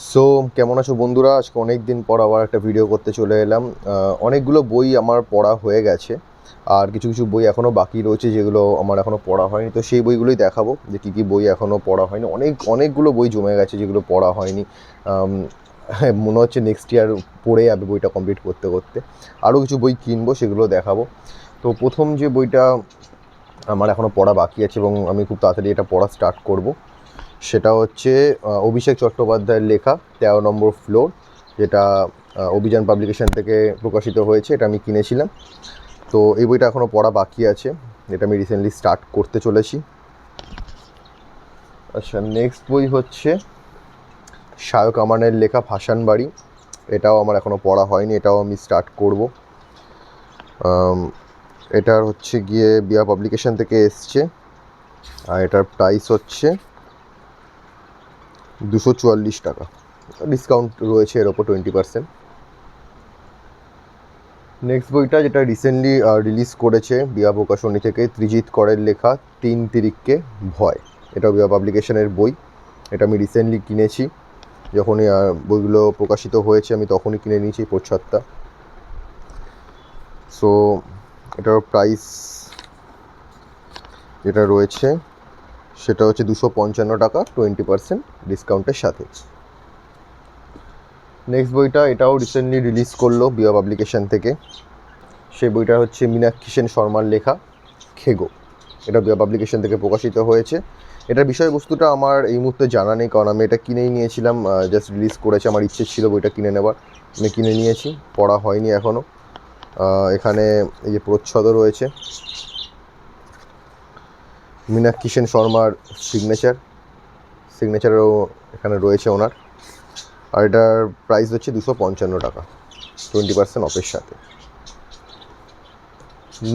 So কেমন আছো বন্ধুরা? আজকে অনেক দিন পর আবার একটা ভিডিও করতে চলে এলাম। অনেকগুলো বই আমার পড়া হয়ে গেছে, আর কিছু কিছু বই এখনও বাকি রয়েছে যেগুলো আমার এখনও পড়া হয়নি। তো সেই বইগুলোই দেখাবো যে কী কী বই এখনও পড়া হয়নি। অনেকগুলো বই জমে গেছে যেগুলো পড়া হয়নি। আম, মনে হচ্ছে নেক্সট ইয়ার পড়ে যাবে বইটা কমপ্লিট করতে করতে। আরও কিছু বই কিনবো, সেগুলো দেখাবো। তো প্রথম যে বইটা আমার এখনও পড়া বাকি আছে এবং আমি খুব তাড়াতাড়ি এটা পড়া স্টার্ট করব, সেটা হচ্ছে অভিষেক চট্টোপাধ্যায়ের লেখা 13 নম্বর ফ্লোর, যেটা অভিযান পাবলিকেশন থেকে প্রকাশিত হয়েছে। এটা আমি কিনেছিলাম। তো এই বইটা এখনও পড়া বাকি আছে, এটা আমি রিসেন্টলি স্টার্ট করতে চলেছি। আচ্ছা, নেক্সট বই হচ্ছে শায়ক আমানের লেখা ভাসান বাড়ি। এটাও আমার এখনও পড়া হয়নি, এটাও আমি স্টার্ট করব। এটার হচ্ছে গিয়ে বিয়া পাবলিকেশন থেকে এসছে, আর এটার প্রাইস হচ্ছে 244 টাকা। ডিসকাউন্ট রয়েছে এর ওপর 20%। নেক্সট বইটা যেটা রিসেন্টলি রিলিজ করেছে বিয়া প্রকাশনী থেকে, ত্রিজিৎ করের লেখা 3 তিরিককে ভয়। এটা বিয়া পাবলিকেশনের বই। এটা আমি রিসেন্টলি কিনেছি, যখনই বইগুলো প্রকাশিত হয়েছে আমি তখনই কিনে নিয়েছি এই প্রচ্ছদটা। সো এটার প্রাইস যেটা রয়েছে সেটা হচ্ছে 255 টাকা, 20% ডিসকাউন্টের সাথে। নেক্সট বইটা এটাও রিসেন্টলি রিলিজ করলো বিয়া পাবলিকেশন থেকে। সেই বইটা হচ্ছে মীনাক্ষী সেন শর্মার লেখা খেগো। এটা বিয়া পাবলিকেশন থেকে প্রকাশিত হয়েছে। এটার বিষয়বস্তুটা আমার এই মুহূর্তে জানা নেই, কারণ আমি এটা কিনেই নিয়েছিলাম, জাস্ট রিলিজ করেছে। আমার ইচ্ছে ছিল বইটা কিনে নেবার, আমি কিনে নিয়েছি, পড়া হয়নি এখনও। এখানে এই যে প্রচ্ছদও রয়েছে, মীনাক্ষী সেন শর্মার সিগনেচারও এখানে রয়েছে ওনার। আর এটার প্রাইস হচ্ছে 255 টাকা, 20% অফের সাথে।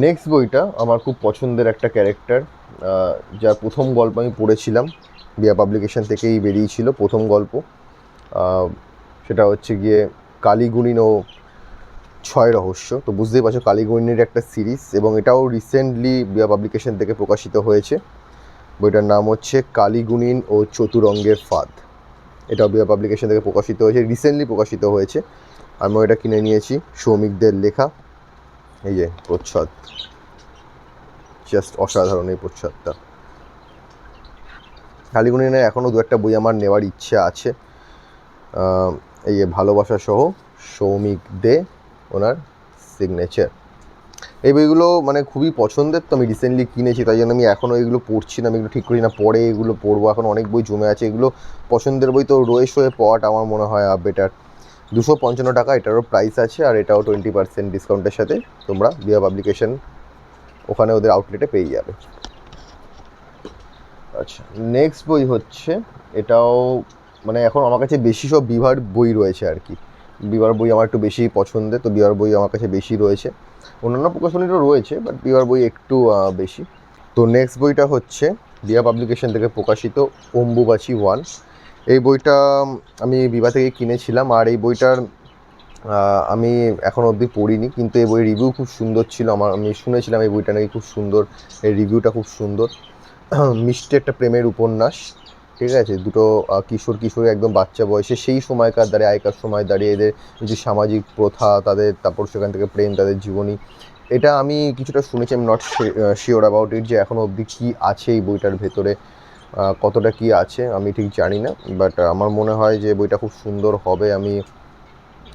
নেক্সট বইটা আমার খুব পছন্দের একটা ক্যারেক্টার, যার প্রথম গল্প আমি পড়েছিলাম, বিয়া পাবলিকেশন থেকেই বেরিয়েছিল প্রথম গল্প। সেটা হচ্ছে গিয়ে কালীগুণিন ও ছয় রহস্য। তো বুঝতেই পারছো কালীগুণিনের একটা সিরিজ, এবং এটাও রিসেন্টলি বিয়া পাবলিকেশন থেকে প্রকাশিত হয়েছে। বইটার নাম হচ্ছে কালীগুণিন ও চতুরঙ্গের ফাঁদ। এটাও বিয়া পাবলিকেশন থেকে প্রকাশিত হয়েছে, রিসেন্টলি প্রকাশিত হয়েছে। আমিও এটা কিনে নিয়েছি, সৌমিকদের লেখা। এই যে প্রচ্ছদ, জাস্ট অসাধারণ এই প্রচ্ছদটা। কালীগুণিনের এখনও দু একটা বই আমার নেওয়ার ইচ্ছে আছে। এই যে ভালোবাসা সহ, সৌমিক দে, ওনার সিগনেচার। এই বইগুলো মানে খুবই পছন্দের, তো আমি রিসেন্টলি কিনেছি, তাই জন্য আমি এখনও এগুলো পড়ছি না। আমি এগুলো ঠিক করি না, পরে এগুলো পড়বো। এখন অনেক বই জমে আছে, এগুলো পছন্দের বই, তো রয়ে শোয়ে পড়াটা আমার মনে হয় বেটার। 255 টাকা এটারও প্রাইস আছে, আর এটাও 20% ডিসকাউন্টের সাথে তোমরা বিয়া পাবলিকেশন ওখানে ওদের আউটলেটে পেয়ে যাবে। আচ্ছা, নেক্সট বই হচ্ছে, এটাও মানে এখন আমার কাছে বেশি সব বিভার বই রয়েছে আর কি। বিভার বই আমার একটু বেশি পছন্দের, তো বিভার বই আমার কাছে বেশি রয়েছে। অন্যান্য প্রকাশনীরও রয়েছে, বাট বিভার বই একটু বেশি। তো নেক্সট বইটা হচ্ছে বিয়া পাবলিকেশন থেকে প্রকাশিত অম্বুবাচী 1। এই বইটা আমি বিভা থেকে কিনেছিলাম, আর এই বইটার আমি এখনও অবধি পড়িনি, কিন্তু এই বইয়ের রিভিউ খুব সুন্দর ছিল। আমি শুনেছিলাম এই বইটা নাকি খুব সুন্দর, এই রিভিউটা খুব সুন্দর। মিষ্টি একটা প্রেমের উপন্যাস, ঠিক আছে। দুটো কিশোরী একদম বাচ্চা বয়সে, সেই সময়কার দাঁড়িয়ে, আগেকার সময় দাঁড়িয়ে এদের কিছু সামাজিক প্রথা, তাদের তারপর সেখান থেকে প্রেম, তাদের জীবনী। এটা আমি কিছুটা শুনেছি, আমি নট শিওর অ্যাবাউট ইট যে এখনও অবধি কী আছে এই বইটার ভেতরে, কতটা কী আছে আমি ঠিক জানি না। বাট আমার মনে হয় যে বইটা খুব সুন্দর হবে, আমি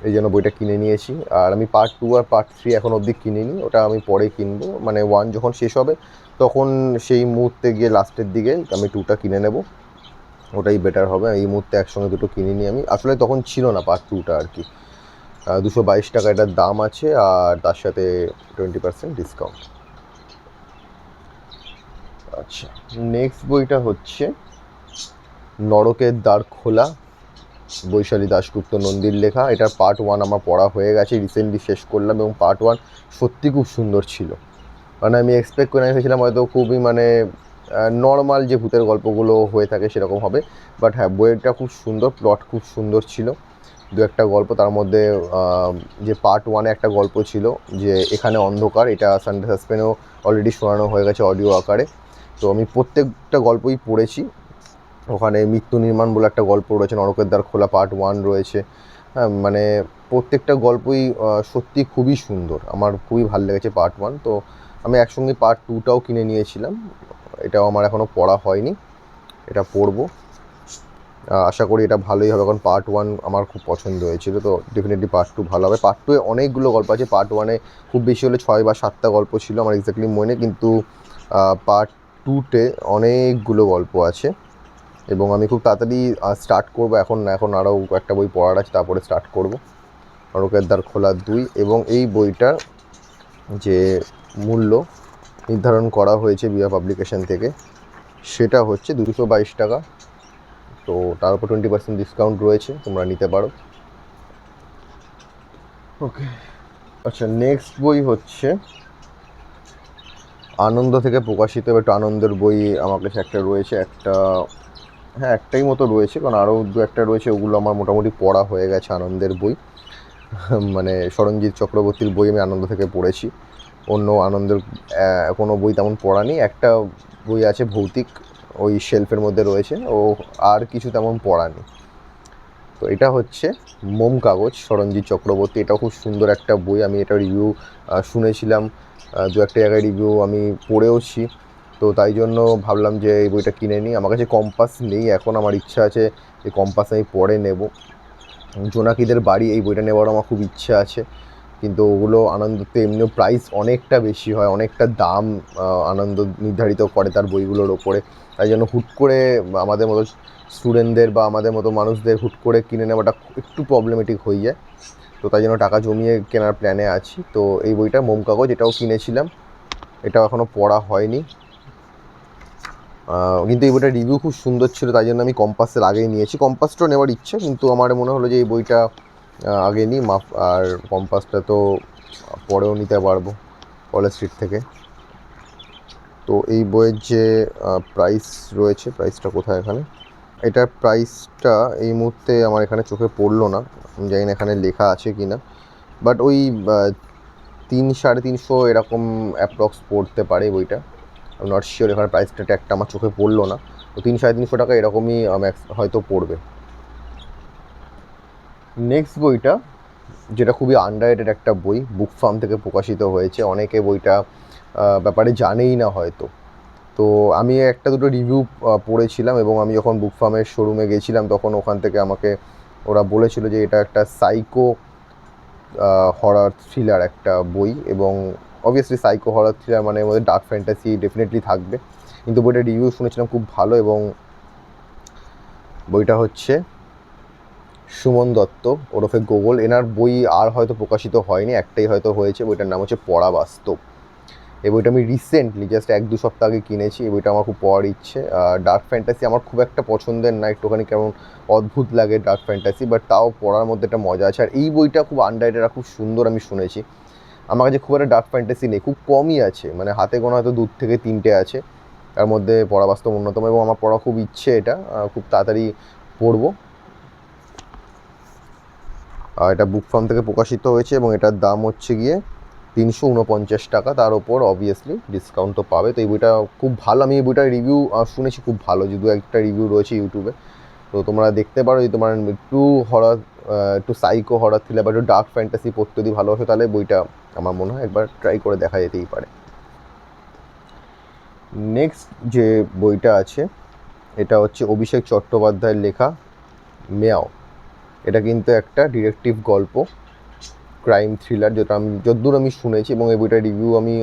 এই জন্য বইটা কিনে নিয়েছি। আর আমি পার্ট 2 আর পার্ট 3 এখন অবধি কিনিনি, ওটা আমি পরে কিনবো। মানে 1 যখন শেষ হবে তখন সেই মুহূর্তে গিয়ে লাস্টের দিকে আমি 2টা কিনে নেব, ওটাই বেটার হবে। এই মুহূর্তে একসঙ্গে দুটো কিনিনি আমি, আসলে তখন ছিল না পার্ট 2টা আর কি। 222 টাকা এটার দাম আছে, আর তার সাথে 20% ডিসকাউন্ট। আচ্ছা, নেক্সট বইটা হচ্ছে নরকের দ্বার খোলা, বৈশালী দাশগুপ্ত নন্দীর লেখা। এটার পার্ট 1 আমার পড়া হয়ে গেছে, রিসেন্টলি শেষ করলাম, এবং পার্ট 1 সত্যি খুব সুন্দর ছিল। মানে আমি এক্সপেক্ট করে ভেবেছিলাম হয়তো খুবই মানে নর্মাল যে ভূতের গল্পগুলো হয়ে থাকে সেরকম হবে, বাট হ্যাঁ, বইটা খুব সুন্দর, প্লট খুব সুন্দর ছিল। দু একটা গল্প তার মধ্যে, যে পার্ট 1-এ একটা গল্প ছিল যে এখানে অন্ধকার, এটা সানডে সাসপেন্সেও অলরেডি শোনানো হয়ে গেছে অডিও আকারে। তো আমি প্রত্যেকটা গল্পই পড়েছি, ওখানে মৃত্যু নির্মাণ বলে একটা গল্প রয়েছে, নরকের দ্বার খোলা পার্ট 1 রয়েছে। হ্যাঁ, মানে প্রত্যেকটা গল্পই সত্যি খুবই সুন্দর, আমার খুবই ভালো লেগেছে পার্ট 1। তো আমি একসঙ্গে পার্ট 2টাও কিনে নিয়েছিলাম, এটাও আমার এখনও পড়া হয়নি, এটা পড়বো। আশা করি এটা ভালোই হবে, কারণ পার্ট 1 আমার খুব পছন্দ হয়েছিল, তো ডেফিনেটলি পার্ট 2 ভালো হবে। পার্ট 2 এ অনেকগুলো গল্প আছে, পার্ট 1 এ খুব বেশি হলে 6 বা 7টা গল্প ছিল, আমার এক্স্যাক্টলি মনে নেই, কিন্তু পার্ট 2তে অনেকগুলো গল্প আছে এবং আমি খুব তাড়াতাড়ি স্টার্ট করবো। এখন না, এখন আরও একটা বই পড়ার আছে, তারপরে স্টার্ট করব নরকের দ্বার খোলা 2। এবং এই বইটার যে মূল্য নির্ধারণ করা হয়েছে বিয়া পাবলিকেশন থেকে, সেটা হচ্ছে 222 টাকা। তো তার উপর 20% ডিসকাউন্ট রয়েছে, তোমরা নিতে পারো। ওকে, আচ্ছা, নেক্সট বই হচ্ছে আনন্দ থেকে প্রকাশিত। একটু আনন্দের বই আমার কাছে একটা রয়েছে, হ্যাঁ একটাই মতো রয়েছে, কারণ আরও দু একটা রয়েছে, ওগুলো আমার মোটামুটি পড়া হয়ে গেছে আনন্দের বই। মানে সরঞ্জিৎ চক্রবর্তীর বই আমি আনন্দ থেকে পড়েছি, অন্য আনন্দের কোনো বই তেমন পড়া নেই। একটা বই আছে ভৌতিক, ওই শেলফের মধ্যে রয়েছে, ও আর কিছু তেমন পড়া নেই। তো এটা হচ্ছে মোম কাগজ, সরঞ্জিৎ চক্রবর্তী। এটাও খুব সুন্দর একটা বই, আমি এটা রিভিউ শুনেছিলাম, দু একটা জায়গায় রিভিউ আমি পড়েওছি, তো তাই জন্য ভাবলাম যে এই বইটা কিনে নিই। আমার কাছে কম্পাস নেই এখন, আমার ইচ্ছা আছে যে কম্পাস আমি পরে নেব। জোনাকিদের বাড়ি, এই বইটা নেওয়ার আমার খুব ইচ্ছা আছে, কিন্তু ওগুলো আনন্দতে এমনিও প্রাইস অনেকটা বেশি হয়, অনেকটা দাম আনন্দ নির্ধারিত করে তার বইগুলোর ওপরে। তাই জন্য হুট করে আমাদের মতো স্টুডেন্টদের বা আমাদের মতো মানুষদের হুট করে কিনে নেওয়াটা একটু প্রবলেমেটিক হয়ে যায়, তো তাই জন্য টাকা জমিয়ে কেনার প্ল্যানে আছি। তো এই বইটা মোম কাগজ, এটাও কিনেছিলাম, এটাও এখনও পড়া হয়নি, কিন্তু এই বইটার রিভিউ খুব সুন্দর ছিল, তাই জন্য আমি কম্পাসের আগেই নিয়েছি। কম্পাসটাও নেওয়ার ইচ্ছা, কিন্তু আমার মনে হলো যে এই বইটা আগে নিই, আর কম্পাসটা তো পরেও নিতে পারবো কলেজ স্ট্রিট থেকে। তো এই বইয়ের যে প্রাইস রয়েছে, প্রাইসটা কোথায় এখানে, এটার প্রাইসটা এই মুহূর্তে আমার এখানে চোখে পড়লো না, আমি জানি না এখানে লেখা আছে কি না, বাট ওই 300-350 এরকম অ্যাপ্রক্স পড়তে পারে বইটা, আমি নট শিওর, এখানে প্রাইসটা একটা আমার চোখে পড়লো না, তো 300-350 টাকা এরকমই হয়তো পড়বে। নেক্সট বইটা, যেটা খুবই আন্ডাররেটেড একটা বই, বুক ফার্ম থেকে প্রকাশিত হয়েছে, অনেকে বইটা ব্যাপারে জানেই না হয়তো। তো আমি একটা দুটো রিভিউ পড়েছিলাম, এবং আমি যখন বুক ফার্মের শোরুমে গেছিলাম তখন ওখান থেকে আমাকে ওরা বলেছিল যে এটা একটা সাইকো হরর থ্রিলার একটা বই, এবং অবভিয়াসলি সাইকো হরর থ্রিলার মানে মধ্যে ডার্ক ফ্যান্টাসি ডেফিনেটলি থাকবে, কিন্তু বইটার রিভিউ শুনেছিলাম খুব ভালো। এবং বইটা হচ্ছে সুমন দত্ত ওরফে গোগল, এনার বই আর হয়তো প্রকাশিত হয়নি, একটাই হয়তো হয়েছে, বইটার নাম হচ্ছে পড়া বাস্তব। এই বইটা আমি রিসেন্টলি জাস্ট 1-2 সপ্তাহ আগে কিনেছি, এই বইটা আমার খুব পড়ার ইচ্ছে। ডার্ক ফ্যান্টাসি আমার খুব একটা পছন্দের না, একটুখানি কেমন অদ্ভুত লাগে ডার্ক ফ্যান্টাসি, বাট তাও পড়ার মধ্যে একটা মজা আছে। আর এই বইটা খুব আন্ডাররেটেড আর খুব সুন্দর, আমি শুনেছি। আমার কাছে খুব একটা ডার্ক ফ্যান্টাসি নেই, খুব কমই আছে, মানে হাতে গোনা হয়তো 2 থেকে 3টে আছে, তার মধ্যে পড়া বাস্তব অন্যতম, এবং আমার পড়া খুব ইচ্ছে, এটা খুব তাড়াতাড়ি পড়বো। এটা বুক ফার্ম থেকে প্রকাশিত হয়েছে এবং এটার দাম হচ্ছে গিয়ে 349 টাকা, তার ওপর অবভিয়াসলি ডিসকাউন্ট তো পাবে। তো এই বইটা খুব ভালো, আমি এই বইটার রিভিউ শুনেছি খুব ভালো, যে 2-1টা রিভিউ রয়েছে ইউটিউবে, তো তোমরা দেখতে পারো। যদি তোমার একটু হরর, একটু সাইকো হরর থ্রিলার বা একটু ডার্ক ফ্যান্টাসি পড়তে যদি ভালোবাসো, তাহলে বইটা আমার মনে হয় একবার ট্রাই করে দেখা যেতেই পারে। নেক্সট যে বইটা আছে, এটা হচ্ছে অভিষেক চট্টোপাধ্যায়ের লেখা মেয়াও। এটা কিন্তু একটা ডিটেকটিভ গল্প, ক্রাইম থ্রিলার, যেটা আমি যতদূর আমি শুনেছি, এবং এই বইটার রিভিউ আমি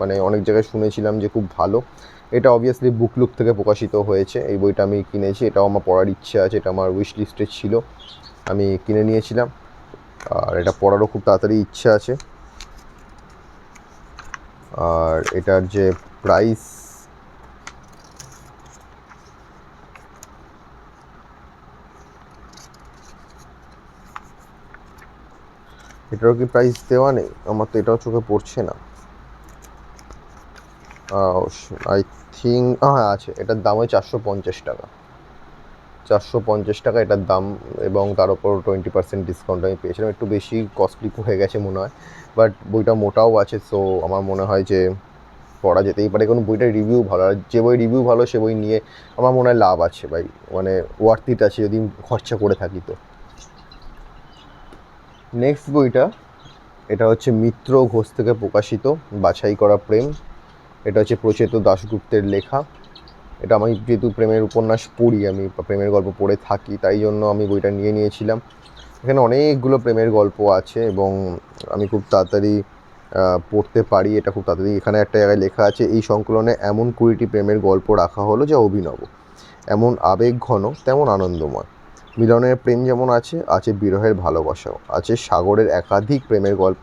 মানে অনেক জায়গায় শুনেছিলাম যে খুব ভালো। এটা অবভিয়াসলি বুকলুক থেকে প্রকাশিত হয়েছে, এই বইটা আমি কিনেছি, এটাও আমার পড়ার ইচ্ছে আছে, এটা আমার উইশ লিস্টে ছিল, আমি কিনে নিয়েছিলাম, আর এটা পড়ারও খুব তাড়াতাড়ি ইচ্ছা আছে। আর এটার যে প্রাইস, এটারও কি প্রাইস দেওয়া নেই? আমার তো এটাও চোখে পড়ছে না। আই থিঙ্ক হ্যাঁ আছে, এটার দাম হয় 450 টাকা, 450 টাকা এটার দাম, এবং তার উপর 20% ডিসকাউন্ট আমি পেয়েছিলাম, একটু বেশি কস্টলি হয়ে গেছে মনে হয়, বাট বইটা মোটাও আছে, সো আমার মনে হয় যে করা যেতেই পারে, কারণ বইটার রিভিউ ভালো, আর যে বই রিভিউ ভালো সে বই নিয়ে আমার মনে হয় লাভ আছে ভাই, মানে ওয়ার্থ ইট আছে যদি খরচা করে থাকি তো। নেক্সট বইটা, এটা হচ্ছে মিত্র ঘোষ থেকে প্রকাশিত বাছাই করা প্রেম। এটা হচ্ছে প্রচেত দাশগুপ্তের লেখা। এটা আমি যেহেতু প্রেমের উপন্যাস পড়ি, আমি প্রেমের গল্প পড়ে থাকি, তাই জন্য আমি বইটা নিয়ে নিয়েছিলাম। এখানে অনেকগুলো প্রেমের গল্প আছে এবং আমি খুব তাড়াতাড়ি পড়তে পারি, এটা খুব তাড়াতাড়ি। এখানে একটা জায়গায় লেখা আছে, এই সংকলনে এমন 20টি প্রেমের গল্প রাখা হলো যা অভিনব, এমন আবেগ ঘন তেমন আনন্দময়। মিলনের প্রেম যেমন আছে, আছে বিরহের ভালোবাসাও, আছে সাগরের একাধিক প্রেমের গল্প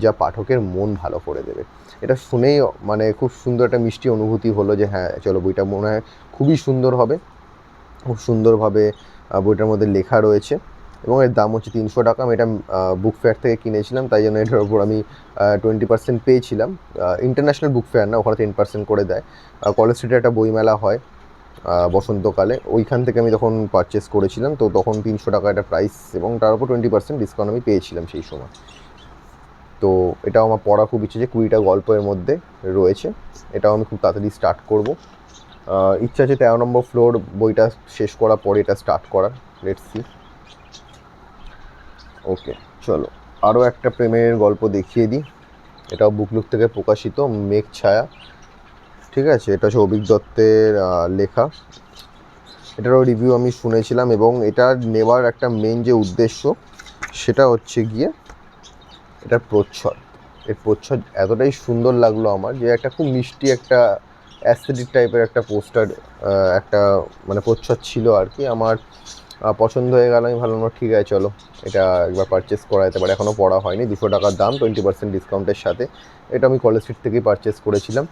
যা পাঠকের মন ভালো করে দেবে। এটা শুনেই মানে খুব সুন্দর একটা মিষ্টি অনুভূতি হলো যে হ্যাঁ চলো, বইটা মনে হয় খুবই সুন্দর হবে, খুব সুন্দরভাবে বইটার মধ্যে লেখা রয়েছে এবং এর দাম হচ্ছে 300 টাকা। আমি এটা বুক ফেয়ার থেকে কিনেছিলাম, তাই জন্য এটার উপর আমি 20% পেয়েছিলাম। ইন্টারন্যাশনাল বুক ফেয়ার না, ওখানে 10% করে দেয়। কলেজ স্ট্রিটে একটা বইমেলা হয় বসন্তকালে, ওইখান থেকে আমি তখন পারচেস করেছিলাম, তো তখন 300 টাকা একটা প্রাইস এবং তার উপর 20% ডিসকাউন্ট আমি পেয়েছিলাম সেই সময়। তো এটাও আমার পড়া খুব ইচ্ছে, যে 20টা গল্পের মধ্যে রয়েছে, এটাও আমি খুব তাড়াতাড়ি স্টার্ট করব। ইচ্ছা আছে 13 নম্বর ফ্লোর বইটা শেষ করার পরে এটা স্টার্ট করার, লেটস সি। ওকে চলো, আরও একটা প্রেমের গল্প দেখিয়ে দিই। এটাও বুকলুক থেকে প্রকাশিত, মেঘ ছায়া। ঠিক আছে, এটা হচ্ছে অভিক দত্তের লেখা। এটারও রিভিউ আমি শুনেছিলাম এবং এটা নেওয়ার একটা মেন যে উদ্দেশ্য সেটা হচ্ছে গিয়ে এটার প্রচ্ছদ। এর প্রচ্ছদ এতটাই সুন্দর লাগলো আমার, যে একটা খুব মিষ্টি একটা অ্যাস্থেটিক টাইপের একটা পোস্টার, একটা মানে প্রচ্ছদ ছিল আর কি। আমার পছন্দ হয়ে গেল, আমি ভাবলাম ঠিক আছে চলো এটা একবার পারচেস করা যেতে পারে। এখনও পড়া হয়নি, 200 টাকার দাম 20% ডিসকাউন্টের সাথে। এটা আমি কলেজ স্ট্রিট থেকেই পারচেস করেছিলাম।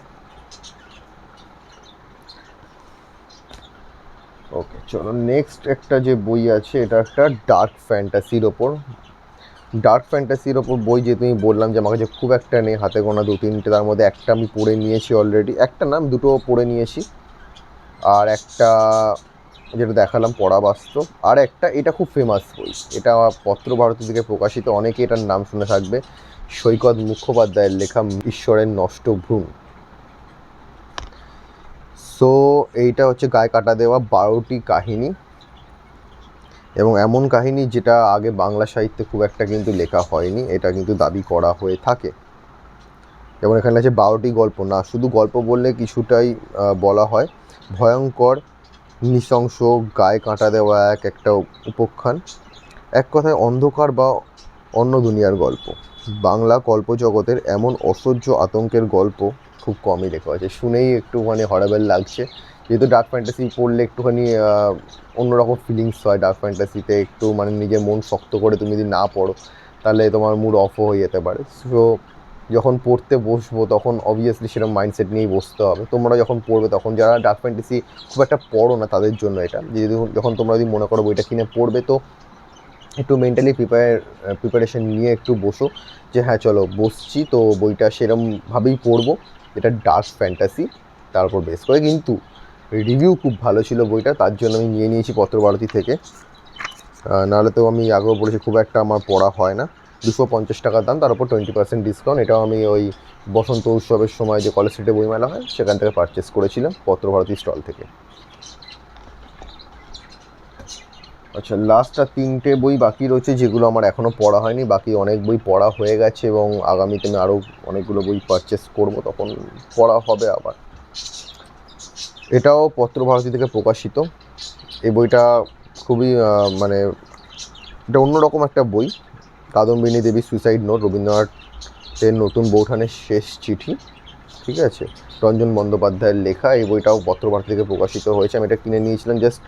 ওকে চলো, নেক্সট একটা যে বই আছে এটা একটা ডার্ক ফ্যান্টাসির ওপর। ডার্ক ফ্যান্টাসির ওপর বই, যে তুমি বললাম যে আমার কাছে খুব একটা নেই, হাতে গোনা 2-3টে, তার মধ্যে একটা আমি পড়ে নিয়েছি অলরেডি, একটা না আমি দুটো পড়ে নিয়েছি, আর একটা যেটা দেখালাম পড়া বাস্তব, আর একটা এটা খুব ফেমাস বই, এটা পত্রভারতী থেকে প্রকাশিত, অনেকে এটার নাম শুনে থাকবে, সৈকত মুখোপাধ্যায়ের লেখা ঈশ্বরের নষ্ট ভ্রূণ। সো এইটা হচ্ছে গায়ে কাটা দেওয়া 12টি কাহিনী, এবং এমন কাহিনী যেটা আগে বাংলা সাহিত্যে খুব একটা কিন্তু লেখা হয়নি, এটা কিন্তু দাবি করা হয়ে থাকে। যেমন এখানে আছে 12টি গল্প, না শুধু গল্প বললে কিছুটাই বলা হয়, ভয়ঙ্কর নৃশংস গায়ে কাঁটা দেওয়া এক একটা উপাখ্যান, এক কথায় অন্ধকার বা অন্য দুনিয়ার গল্প। বাংলা কল্পজগতের এমন অসহ্য আতঙ্কের গল্প খুব কমই লেখা হয়েছে। শুনেই একটুখানি হরেবল লাগছে, যেহেতু ডার্ক ফ্যান্টাসি পড়লে একটুখানি অন্যরকম ফিলিংস হয়। ডার্ক ফ্যান্টাসিতে একটু মানে নিজের মন শক্ত করে তুমি যদি না পড়ো তাহলে তোমার মুড অফও হয়ে যেতে পারে। সো যখন পড়তে বসবো তখন অবভিয়াসলি সেরকম মাইন্ডসেট নিয়েই বসতে হবে। তোমরা যখন পড়বে তখন, যারা ডার্ক ফ্যান্টাসি খুব একটা পড়ো না তাদের জন্য এটা, যেহেতু যখন তোমরা যদি মনে করো বইটা কিনে পড়বে, তো একটু মেন্টালি প্রিপারেশন নিয়ে একটু বসো, যে হ্যাঁ চলো বসছি, তো বইটা সেরমভাবেই পড়বো, এটা ডার্ক ফ্যান্টাসি তার উপর বেস করে। কিন্তু রিভিউ খুব ভালো ছিল বইটা, তার জন্য আমি নিয়ে নিয়েছি পত্রভারতী থেকে, নাহলে তো আমি আগেও বলেছি খুব একটা আমার পড়া হয় না। 250 টাকার দাম, তার উপর 20% ডিসকাউন্ট। এটাও আমি ওই বসন্ত উৎসবের সময় যে কলেজ স্ট্রিটে বইমেলা হয় সেখান থেকে পারচেস করেছিলাম, পত্রভারতী স্টল থেকে। আচ্ছা, লাস্ট আর 3টে বই বাকি রয়েছে যেগুলো আমার এখনও পড়া হয়নি, বাকি অনেক বই পড়া হয়ে গেছে এবং আগামীতে আমি আরও অনেকগুলো বই পারচেস করব, তখন পড়া হবে আবার। এটাও পত্রভারতী থেকে প্রকাশিত। এই বইটা খুবই মানে এটা অন্যরকম একটা বই, কাদম্বিনী দেবীর সুইসাইড নোট, রবীন্দ্রনাথের নতুন বৌঠানের শেষ চিঠি। ঠিক আছে, রঞ্জন বন্দ্যোপাধ্যায়ের লেখা। এই বইটাও পত্রভারতী থেকে প্রকাশিত হয়েছে। আমি এটা কিনে নিয়েছিলাম জাস্ট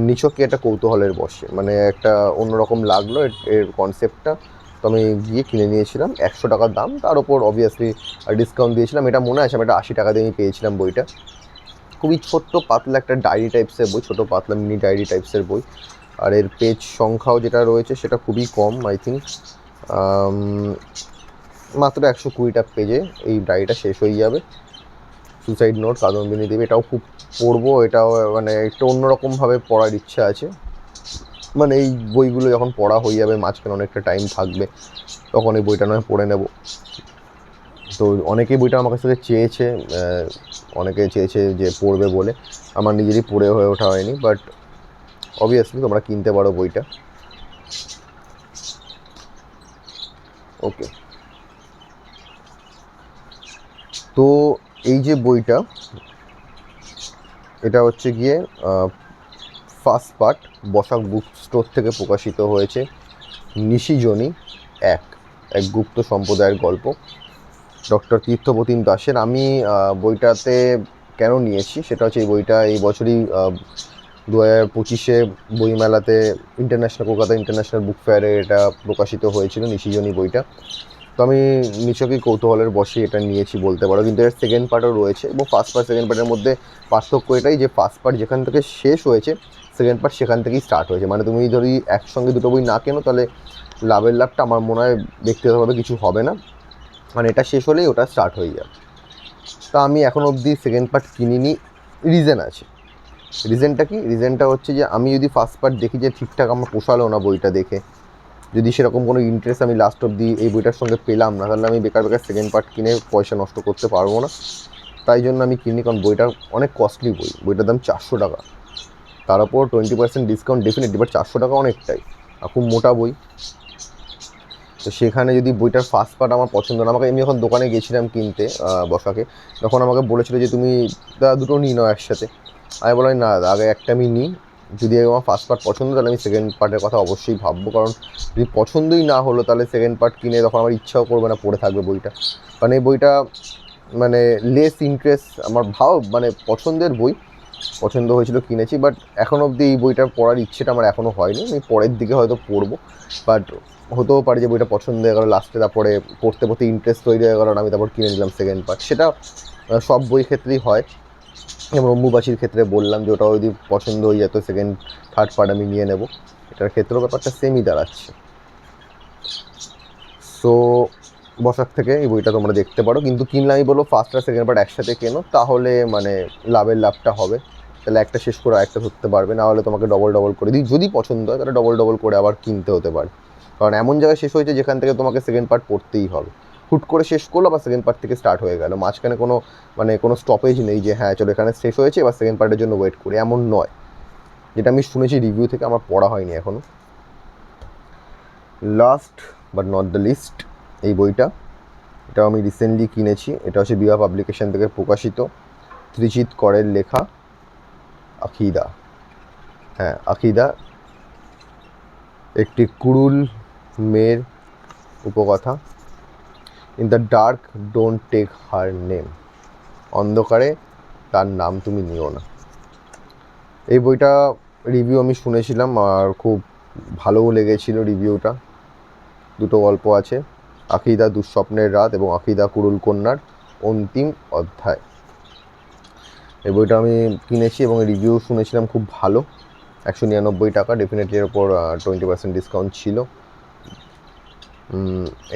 নিছকই একটা কৌতূহলের বশে, মানে একটা অন্যরকম লাগলো এর কনসেপ্টটা, তো আমি গিয়ে কিনে নিয়েছিলাম। 100 টাকার দাম, তার ওপর অবভিয়াসলি ডিসকাউন্ট দিয়েছিলাম। এটা মনে আছে আমি এটা 80 টাকা দিয়ে আমি পেয়েছিলাম বইটা। খুবই ছোট্ট পাতলা একটা ডায়েরি টাইপসের বই, ছোটো পাতলা মিনি ডায়েরি টাইপসের বই, আর এর পেজ সংখ্যাও যেটা রয়েছে সেটা খুবই কম, আই থিঙ্ক মাত্র 120টা পেজে এই ডায়েরিটা শেষ হয়ে যাবে। সুসাইড নোট, কাদম্বিনী দেবী, এটাও খুব পড়বো, এটাও মানে একটু অন্যরকমভাবে পড়ার ইচ্ছা আছে। মানে এই বইগুলো যখন পড়া হয়ে যাবে, মাঝখানে অনেকটা টাইম থাকবে, তখন এই বইটা নয় পড়ে নেব। তো অনেকেই বইটা আমার কাছ থেকে চেয়েছে, অনেকে চেয়েছে যে পড়বে বলে, আমার নিজেরই পড়ে হয়ে ওঠা হয়নি, বাট অবভিয়াসলি তোমরা কিনতে পারো বইটা। ওকে, তো এই যে বইটা, এটা হচ্ছে গিয়ে first part, Basak book store থেকে প্রকাশিত হয়েছে। নিশিজনি এক এক গুপ্ত সম্প্রদায়ের গল্প, ডক্টর তীর্থপ্রতিম দাসের। আমি বইটাতে কেন নিয়েছি সেটা হচ্ছে, এই বইটা এই বছরই 2025-এ বইমেলাতে কলকাতা ইন্টারন্যাশনাল বুক ফেয়ারে এটা প্রকাশিত হয়েছিল, নিশিজনি বইটা। তো আমি নিছকই কৌতূহলের বসে এটা নিয়েছি বলতে পারো, কিন্তু এর সেকেন্ড পার্টও রয়েছে, এবং ফার্স্ট পার্ট সেকেন্ড পার্টের মধ্যে পার্থক্য এটাই যে ফার্স্ট পার্ট যেখান থেকে শেষ হয়েছে, সেকেন্ড পার্ট সেখান থেকেই স্টার্ট হয়েছে। মানে তুমি যদি একসঙ্গে দুটো বই না কেনো তাহলে লাভটা আমার মনে হয় ব্যক্তিগতভাবে কিছু হবে না, মানে এটা শেষ হলেই ওটা স্টার্ট হয়ে যাবে। তা আমি এখন অবধি সেকেন্ড পার্ট কিনিনি, রিজন আছে। রিজনটা কি? রিজনটা হচ্ছে যে আমি যদি ফার্স্ট পার্ট দেখি যে ঠিকঠাক আমার পোষালো না বইটা দেখে, যদি সেরকম কোনো ইন্টারেস্ট আমি লাস্ট অবধি এই বইটার সঙ্গে পেলাম না, তাহলে আমি বেকার সেকেন্ড পার্ট কিনে পয়সা নষ্ট করতে পারবো না। তাই জন্য আমি কিনি, কারণ বইটা অনেক কস্টলি বই, বইটার দাম 400 টাকা, তার ওপর 20% ডিসকাউন্ট ডেফিনেটলি, বাট 400 টাকা অনেকটাই, আর খুব মোটা বই। তো সেখানে যদি বইটার ফার্স্ট পার্ট আমার পছন্দ না, আমি যখন দোকানে গেছিলাম কিনতে বসাকে, তখন আমাকে বলেছিল যে তুমি দুটো নিই নাও একসাথে। আমি বললাম না, আগে একটা আমি নিই, যদি আমার ফার্স্ট পার্ট পছন্দ তাহলে আমি সেকেন্ড পার্টের কথা অবশ্যই ভাববো, কারণ যদি পছন্দই না হলো তাহলে সেকেন্ড পার্ট কিনে তখন আমার ইচ্ছাও করবে না, পড়ে থাকবে বইটা। কারণ এই বইটা মানে লেস ইন্টারেস্ট আমার মানে পছন্দের বই, পছন্দ হয়েছিল কিনেছি, বাট এখন অবধি এই বইটার পড়ার ইচ্ছেটা আমার এখনও হয়নি। আমি পরের দিকে হয়তো পড়বো, বাট হতেও পারে যে বইটা পছন্দ হয়ে গেলো, লাস্টে তারপরে পড়তে পড়তে ইন্টারেস্ট তৈরি হয়ে গেলো, আমি তারপর কিনে নিলাম সেকেন্ড পার্ট। সেটা সব বই ক্ষেত্রেই হয়, যেমন অম্বুবাসীর ক্ষেত্রে বললাম যে ওটাও যদি পছন্দ হয়ে যেত সেকেন্ড থার্ড পার্ট আমি নিয়ে নেব, এটার ক্ষেত্রেও ব্যাপারটা সেমই দাঁড়াচ্ছে। সো বসাক থেকে এই বইটা তোমরা দেখতে পারো, কিন্তু কিনলে আমি বলবো ফার্স্ট আর সেকেন্ড পার্ট একসাথে কেনো, তাহলে মানে লাভটা হবে। তাহলে একটা শেষ করে আরেকটা ধরতে পারবে, না হলে তোমাকে ডবল করে দিই, যদি পছন্দ হয় তাহলে ডবল করে আবার কিনতে হতে পারে। কারণ এমন জায়গায় শেষ হয়েছে যেখান থেকে তোমাকে সেকেন্ড পার্ট পড়তেই হবে, হুট করে শেষ করলো বা সেকেন্ড পার্ট থেকে স্টার্ট হয়ে গেল, মাঝখানে কোনো স্টপেজ নেই যে হ্যাঁ চলো এখানে শেষ হয়েছে এবার সেকেন্ড পার্টের জন্য ওয়েট করি, এমন নয়, যেটা আমি শুনেছি রিভিউ থেকে, আমার পড়া হয়নি এখনও। Last but not the least, এই বইটা, এটাও আমি রিসেন্টলি কিনেছি। এটা হচ্ছে বিভা পাবলিকেশন থেকে প্রকাশিত, ত্রিজিৎ করের লেখা আকিদা। হ্যাঁ, আকিদা, একটি কুড়ুল মেয়ের উপকথা। In the dark don't take her name, অন্ধকারে তার নাম তুমি নিও না। এই বইটা রিভিউ আমি শুনেছিলাম আর খুব ভালোও লেগেছিল রিভিউটা। দুটো গল্প আছে, আকিদা দুঃস্বপ্নের রাত এবং আকিদা কুড়ুল কন্যার অন্তিম অধ্যায়। এই বইটা আমি কিনেছি এবং রিভিউ শুনেছিলাম খুব ভালো, 199 টাকা, ডেফিনেটলি এর ওপর 20% ডিসকাউন্ট ছিল।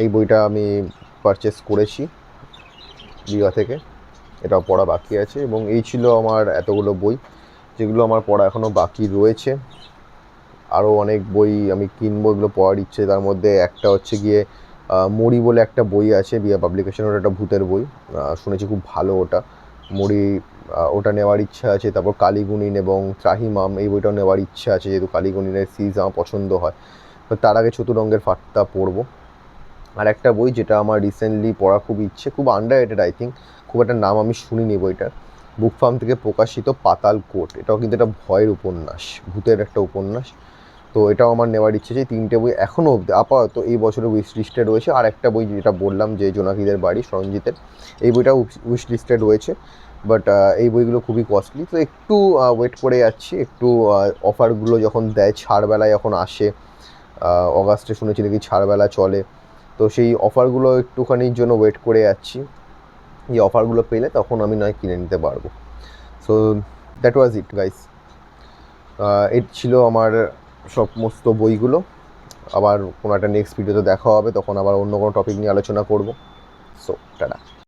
এই বইটা আমি পারচেস করেছি বিভা থেকে, এটাও পড়া বাকি আছে। এবং এই ছিল আমার এতগুলো বই, যেগুলো আমার পড়া এখনও বাকি রয়েছে। আরও অনেক বই আমি কিনবো, এগুলো পড়ার ইচ্ছে। তার মধ্যে একটা হচ্ছে গিয়ে মরি বলে একটা বই আছে বিভা পাবলিকেশনের, ওটা একটা ভূতের বই, শুনেছি খুব ভালো ওটা, মরি, ওটা নেওয়ার ইচ্ছা আছে। তারপর কালীগুণিন এবং ত্রাহিমাম, এই বইটাও নেওয়ার ইচ্ছা আছে, যেহেতু কালীগুণিনের সিরিজ আমার পছন্দ হয়। তো তার আগে চতুরঙ্গের ফাট্টা পড়বো। আর একটা বই যেটা আমার রিসেন্টলি পড়া খুব ইচ্ছে, খুব আন্ডার রেটেড আই থিঙ্ক, খুব একটা নাম আমি শুনিনি বইটার, বুক ফার্ম থেকে প্রকাশিত পাতাল কোট। এটাও কিন্তু একটা ভয়ের উপন্যাস, ভূতের একটা উপন্যাস। তো এটাও আমার নেওয়ার ইচ্ছে আছে। 3টে বই এখনও অবধি আপাতত এই বছরের উইশ লিস্টে রয়েছে। আর একটা বই যেটা বললাম যে জোনাকিদের বাড়ি, সরঞ্জিতের, এই বইটাও উইশ লিস্টে রয়েছে, বাট এই বইগুলো খুবই কস্টলি। তো একটু ওয়েট করে যাচ্ছি, একটু অফারগুলো যখন দেয়, ছাড়বেলায় যখন আসে, অগাস্টে শুনেছি নাকি ছাড়বেলা চলে, তো সেই অফারগুলো একটুখানির জন্য ওয়েট করে যাচ্ছি, এই অফারগুলো পেলে তখন আমি নয় কিনে নিতে পারবো। So that was it guys, এই ছিল আমার সমস্ত বইগুলো। আবার কোনো একটা নেক্সট ভিডিওতে দেখা হবে, তখন আবার অন্য কোনো টপিক নিয়ে আলোচনা করব। So tata.